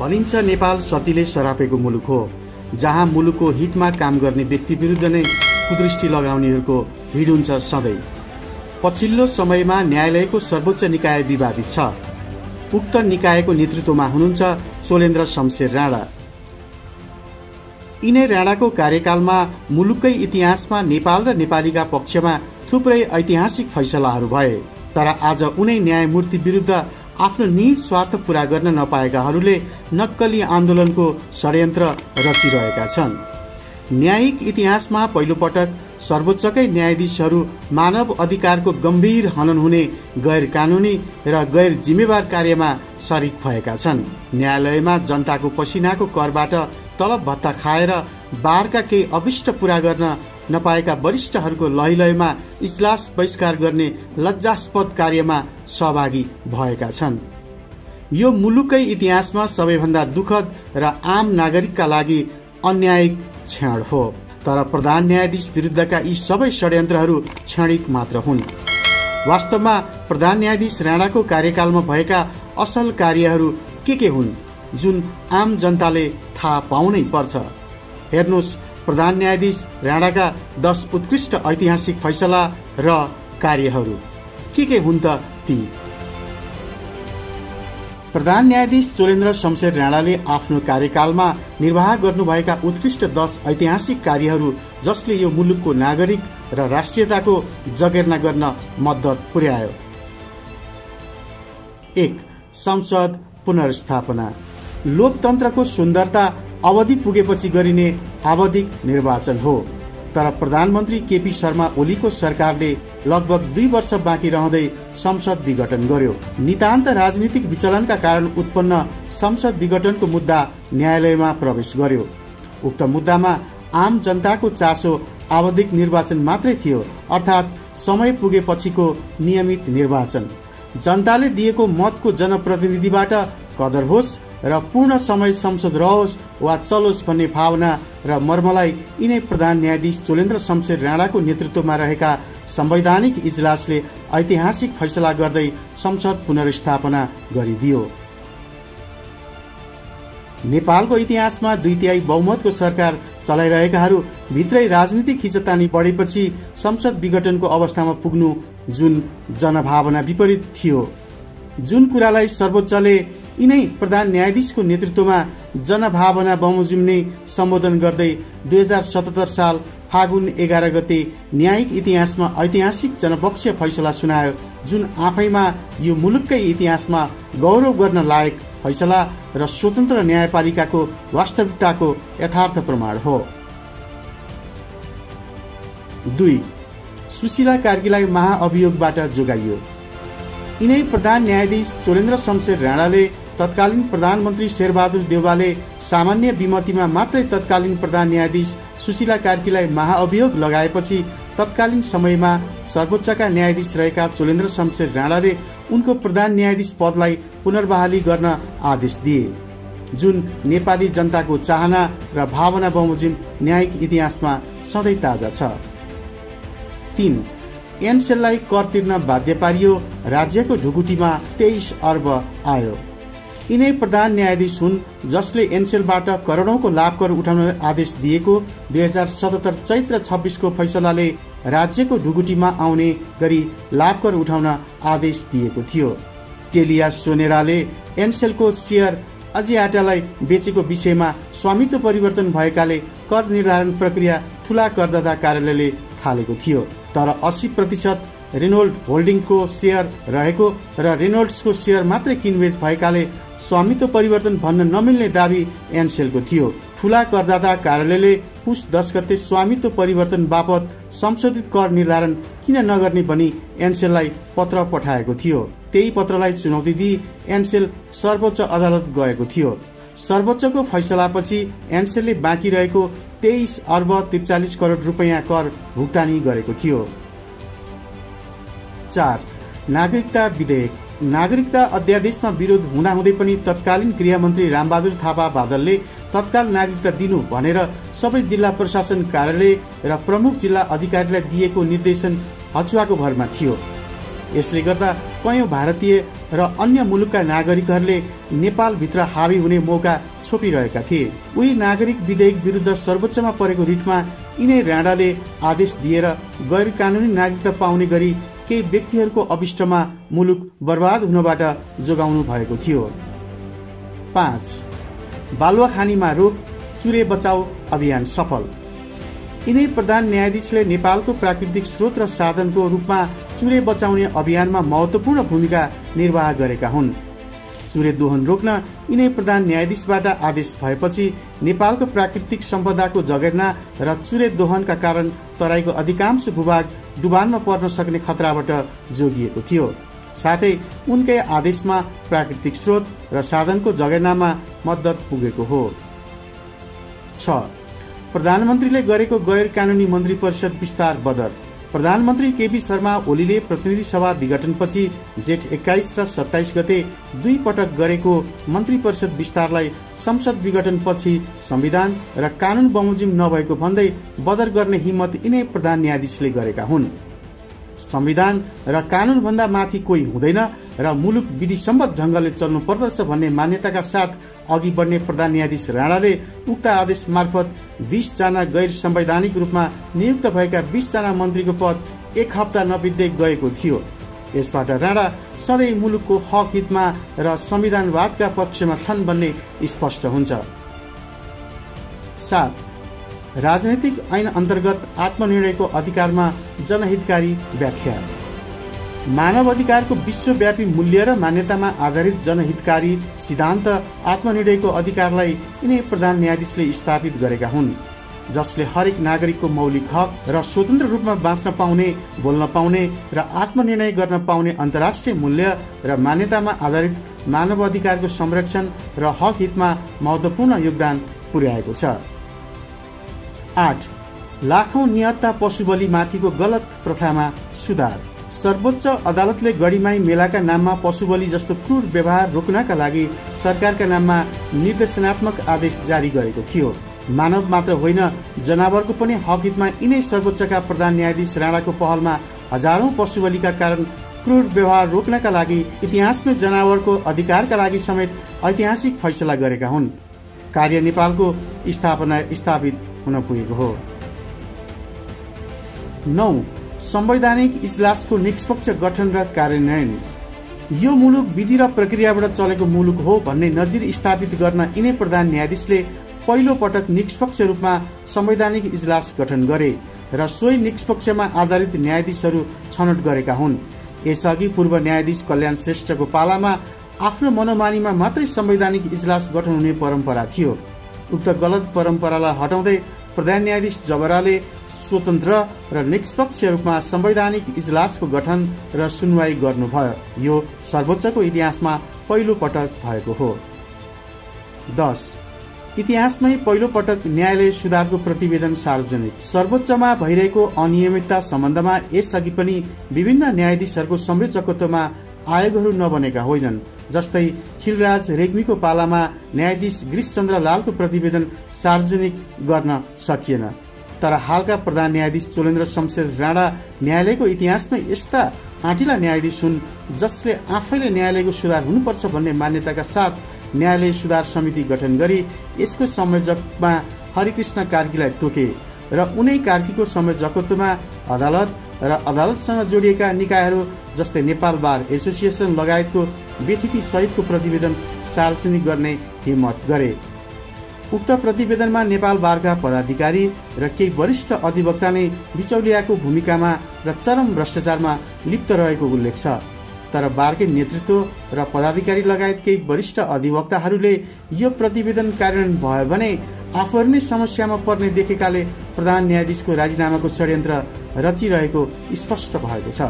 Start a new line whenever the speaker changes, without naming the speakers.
भनिन्छ नेपाल सतीले सरापेको मुलुक हो, जहाँ मुलुकको हितमा काम गर्ने व्यक्ति विरुद्ध नै कुदृष्टि लगाउनेहरूको भिड हुन्छ सधैँ। पछिल्लो समयमा न्यायालयको सर्वोच्च निकाय विवादित छ। उक्त निकायको नेतृत्वमा हुनुहुन्छ चोलेन्द्र शमशेर राणा। यिनै राणाको कार्यकालमा मुलुककै इतिहासमा नेपाल र नेपालीका पक्षमा थुप्रै ऐतिहासिक फैसलाहरू भए। तर आज उनै न्यायमूर्ति विरुद्ध आफ्नो निज स्वार्थ पूरा गर्न नपाएकाहरूले नक्कली आन्दोलनको षड्यन्त्र रचिरहेका छन्। न्यायिक इतिहासमा पहिलोपटक सर्वोच्चकै न्यायाधीशहरू मानव अधिकारको गम्भीर हनन हुने गैर कानुनी र गैर जिम्मेवार कार्यमा सरिक भएका छन्। न्यायालयमा जनताको पसिनाको करबाट तलब भत्ता खाएर बारका केही अभिष्ट पूरा गर्न नपाएका वरिष्ठहरूको लैलयमा इजलास बहिष्कार गर्ने लज्जास्पद कार्यमा सहभागी भएका छन्। यो मुलुककै इतिहासमा सबैभन्दा दुःखद र आम नागरिकका लागि अन्यायिक क्षण हो। तर प्रधान न्यायाधीश विरुद्धका यी सबै षड्यन्त्रहरू क्षणिक मात्र हुन्। वास्तवमा प्रधान न्यायाधीश राणाको कार्यकालमा भएका असल कार्यहरू के हुन् जुन आम जनताले थाहा पाउनै पर्छ। हेर्नुहोस्, प्रधान न्यायाधीश राणाका 10 उत्कृष्ट ऐतिहासिक फैसला र कार्यहरू के हुन् त ती। प्रधान न्यायाधीश चोलेन्द्र शमशेर राणाले आफ्नो कार्यकालमा निर्वाह गर्नुभएका उत्कृष्ट 10 ऐतिहासिक कार्यहरू जसले यो मुलुकको नागरिक र राष्ट्रियताको जगेर्ना गर्न मद्दत पुर्यायो। 1. संसद पुनर्स्थापना। लोकतन्त्रको सुन्दरता अवधि पुगेपछि गरिने आवधिक निर्वाचन हो। तर प्रधानमन्त्री केपी शर्मा ओलीको सरकारले लगभग 2 वर्ष बाँकी रहँदै संसद विघटन गर्यो। नितान्त राजनीतिक विचलनका कारण उत्पन्न संसद विघटनको मुद्दा न्यायालयमा प्रवेश गर्यो। उक्त मुद्दामा आम जनताको चासो आवधिक निर्वाचन मात्रै थियो, अर्थात् समय पुगेपछिको नियमित निर्वाचन। जनताले दिएको मतको जनप्रतिनिधिबाट कदर होस् र पूर्ण समय संसद रहोस् वा चलोस् भन्ने भावना र मर्मलाई यिनै प्रधान न्यायाधीश चोलेन्द्र शमशेर राणाको नेतृत्वमा रहेका संवैधानिक इजलासले ऐतिहासिक फैसला गर्दै संसद पुनर्स्थापना गरिदियो। नेपालको इतिहासमा 2/3 बहुमतको सरकार चलाइरहेकाहरू भित्रै राजनीतिक खिचतानी बढेपछि संसद विघटनको अवस्थामा पुग्नु जुन जनभावना विपरीत थियो, जुन कुरालाई सर्वोच्चले यिनै प्रधान न्यायाधीशको नेतृत्वमा जनभावना बमोजिम नै सम्बोधन गर्दै 2077 साल फागुन 11 गते न्यायिक इतिहासमा ऐतिहासिक जनपक्षीय फैसला सुनायो, जुन आफैमा यो मुलुककै इतिहासमा गौरव गर्न लायक फैसला र स्वतन्त्र न्यायपालिकाको वास्तविकताको यथार्थ प्रमाण हो। 2. सुशीला कार्कीलाई महाअभियोगबाट जोगाइयो। यिनै प्रधान न्यायाधीश चोलेन्द्र शमशेर राणाले तत्कालीन प्रधानमन्त्री शेरबहादुर देउवाले सामान्य विमतिमा मात्रै तत्कालीन प्रधान न्यायाधीश सुशीला कार्कीलाई महाअभियोग लगाएपछि तत्कालीन समयमा सर्वोच्चका न्यायाधीश रहेका चोलेन्द्र शमशेर राणाले उनको प्रधान न्यायाधीश पदलाई पुनर्बहाली गर्न आदेश दिए, जुन नेपाली जनताको चाहना र भावना बमोजिम न्यायिक इतिहासमा सधैँ ताजा छ। 3. एनसेललाई कर तिर्न बाध्य पारियो। राज्यको ढुकुटीमा 23 अर्ब आयो। यिनै प्रधान न्यायाधीश हुन् जसले एनसेलबाट करोडौंको लाभ कर उठाउन आदेश दिएको 2077 चैत्र 26 को फैसलाले राज्यको ढुकुटीमा आउने गरी लाभ कर उठाउन आदेश दिएको थियो। टेलिया सोनेराले एनसेलको शेयर अजियाटालाई बेचेको विषयमा स्वामित्व परिवर्तन भएकाले कर निर्धारण प्रक्रिया ठूला करदाता कार्यालयले थालेको थियो। तर 80% रेनोल्ड होल्डिङको शेयर रहेको र रेनोल्ड्सको शेयर मात्रै किनबेच भएकाले स्वामित्व परिवर्तन भन्न नमिल्ने दावी एनसेलको थियो। ठूला करदाता कार्यालयले पुस 10 गते स्वामित्व परिवर्तन बापत संशोधित कर निर्धारण किन नगर्ने भनी एनसेललाई पत्र पठाएको थियो। त्यही पत्रलाई चुनौती दिई एनसेल सर्वोच्च अदालत गएको थियो। सर्वोच्चको फैसलापछि एनसेलले बाँकी रहेको 23 अर्ब 43 करोड रुपैयाँ कर भुक्तानी गरेको थियो। 4. नागरिकता विधेयक। नागरिकता अध्यादेशमा विरोध हुँदाहुँदै पनि तत्कालीन गृहमन्त्री रामबहादुर थापा बादलले तत्काल नागरिकता दिनु भनेर सबै जिल्ला प्रशासन कार्यालय र प्रमुख जिल्ला अधिकारीलाई दिएको निर्देशन हचुवाको भरमा थियो। यसले गर्दा कयौं भारतीय र अन्य मुलुकका नागरिकहरूले नेपालभित्र हावी हुने मौका छोपिरहेका थिए। उही नागरिक विधेयक विरुद्ध सर्वोच्चमा परेको रिटमा यिनै राणाले आदेश दिएर गैर कानुनी नागरिकता पाउने गरी केही व्यक्तिहरूको अभिष्टमा मुलुक बर्बाद हुनबाट जोगाउनु भएको थियो। 5. बालुवाखानीमा रोक, चुरे बचाऊ अभियान सफल। यिनै प्रधान न्यायाधीशले नेपालको प्राकृतिक स्रोत र साधनको रूपमा चुरे बचाउने अभियानमा महत्त्वपूर्ण भूमिका निर्वाह गरेका हुन्। चुरे दोहन रोक्न यिनै प्रधान न्यायाधीशबाट आदेश भएपछि नेपालको प्राकृतिक सम्पदाको जगेर्ना र चुरे दोहनका कारण तराईको अधिकांश भूभाग डुबानमा पर्न सक्ने खतराबाट जोगिएको थियो। साथै उनकै आदेशमा प्राकृतिक स्रोत र साधनको जगेर्नामा मद्दत पुगेको हो। 6. प्रधानमन्त्रीले गरेको गैर कानुनी मन्त्री परिषद विस्तार बदर। प्रधानमन्त्री केपी शर्मा ओलीले प्रतिनिधि सभा विघटनपछि जेठ 21 र 27 गते 2 पटक गरेको मन्त्री परिषद विस्तारलाई संसद विघटनपछि संविधान र कानून बमोजिम नभएको भन्दै बदर गर्ने हिम्मत यिनै प्रधान न्यायाधीशले गरेका हुन्। संविधान र कानून भन्दा माथि कोही हुँदैन र मुलुक विधिसम्मत ढंगले चल्नु पर्दछ भन्ने मान्यताका साथ अघि बढ्ने प्रधान न्यायाधीश राणाले उक्त आदेश मार्फत 20 जना गैर संवैधानिक रूपमा नियुक्त भएका 20 जना मन्त्रीको पद 1 हप्ता नबित्दै गएको थियो। यसबाट राणा सधैँ मुलुकको हक हितमा र संविधानवादका पक्षमा छन् भन्ने स्पष्ट हुन्छ। 7. राजनैतिक ऐन अन्तर्गत आत्मनिर्णयको अधिकारमा जनहितकारी व्याख्या। मानव अधिकारको विश्वव्यापी मूल्य र मान्यतामा आधारित जनहितकारी सिद्धान्त आत्मनिर्णयको अधिकारलाई यिनै प्रधान न्यायाधीशले स्थापित गरेका हुन्, जसले हरेक नागरिकको मौलिक हक र स्वतन्त्र रूपमा बाँच्न पाउने, बोल्न पाउने र आत्मनिर्णय गर्न पाउने अन्तर्राष्ट्रिय मूल्य र मान्यतामा आधारित मानव अधिकारको संरक्षण र हक हितमा महत्त्वपूर्ण योगदान पुर्याएको छ। 8. लाखौं निहत्था पशुबलि माथिको गलत प्रथामा सुधार। सर्वोच्च अदालतले गढीमाई मेलाका नाममा पशुबलि जस्तो क्रूर व्यवहार रोक्नका लागि सरकारका नाममा निर्देशनात्मक आदेश जारी गरेको थियो। मानव मात्र होइन, जनावरको पनि हक हितमा यिनै सर्वोच्चका प्रधान न्यायाधीश राणाको पहलमा हजारौं पशुबलिका कारण क्रूर व्यवहार रोक्नका लागि इतिहासमै जनावरको अधिकारका लागि समेत ऐतिहासिक फैसला गरेका हुन्। कार्य नेपालको स्थापित हुन पुगेको हो। 9. संवैधानिक इजलासको निष्पक्ष गठन र कार्यान्वयन। यो मुलुक विधि र प्रक्रियाबाट चलेको मुलुक हो भन्ने नजिर स्थापित गर्न यिनै प्रधान न्यायाधीशले पहिलो पटक निष्पक्ष रूपमा संवैधानिक इजलास गठन गरे र सोही निष्पक्षमा आधारित न्यायाधीशहरू छनौट गरेका हुन्। यसअघि पूर्व न्यायाधीश कल्याण श्रेष्ठको पालामा आफ्नो मनोमानीमा मात्रै संवैधानिक इजलास गठन हुने परम्परा थियो। उक्त गलत परम्परालाई हटाउँदै प्रधान न्यायाधीश जबराले स्वतन्त्र र निष्पक्ष रूपमा संवैधानिक इजलासको गठन र सुनवाई गर्नुभयो। यो सर्वोच्चको इतिहासमा पहिलो पटक भएको हो। 10. इतिहासमै पहिलो पटक न्यायालय सुधारको प्रतिवेदन सार्वजनिक। सर्वोच्चमा भइरहेको अनियमितता सम्बन्धमा यसअघि पनि विभिन्न न्यायाधीशहरूको संयोजकत्वमा आयोगहरू नबनेका होइनन्। जस्तै खिलराज रेग्मीको पालामा न्यायाधीश गिरिशचन्द्र लालको प्रतिवेदन सार्वजनिक गर्न सकिएन। तर हालका प्रधान न्यायाधीश चोलेन्द्र शमशेर राणा न्यायालयको इतिहासमै यस्ता आँटिला न्यायाधीश हुन् जसले आफैले न्यायालयको सुधार हुनुपर्छ भन्ने मान्यताका साथ न्यायालय सुधार समिति गठन गरी यसको संयोजकमा हरिकृष्ण कार्कीलाई तोके र उनै कार्कीको संयोजकत्वमा अदालत र अदालतसँग जोडिएका निकायहरू जस्तै नेपाल बार एसोसिएसन लगायतको व्यतिथि सहितको प्रतिवेदन सार्वजनिक गर्ने हिम्मत गरे। उक्त प्रतिवेदनमा नेपाल बारका पदाधिकारी र केही वरिष्ठ अधिवक्ता नै बिचौलियाको भूमिकामा र चरम भ्रष्टाचारमा लिप्त रहेको उल्लेख छ। तर बारकै नेतृत्व र पदाधिकारी लगायत केही वरिष्ठ अधिवक्ताहरूले यो प्रतिवेदन कार्यान्वयन भयो भने आफूहरू नै समस्यामा पर्ने देखेकाले प्रधान न्यायाधीशको राजीनामाको षड्यन्त्र रचिरहेको स्पष्ट भएको छ।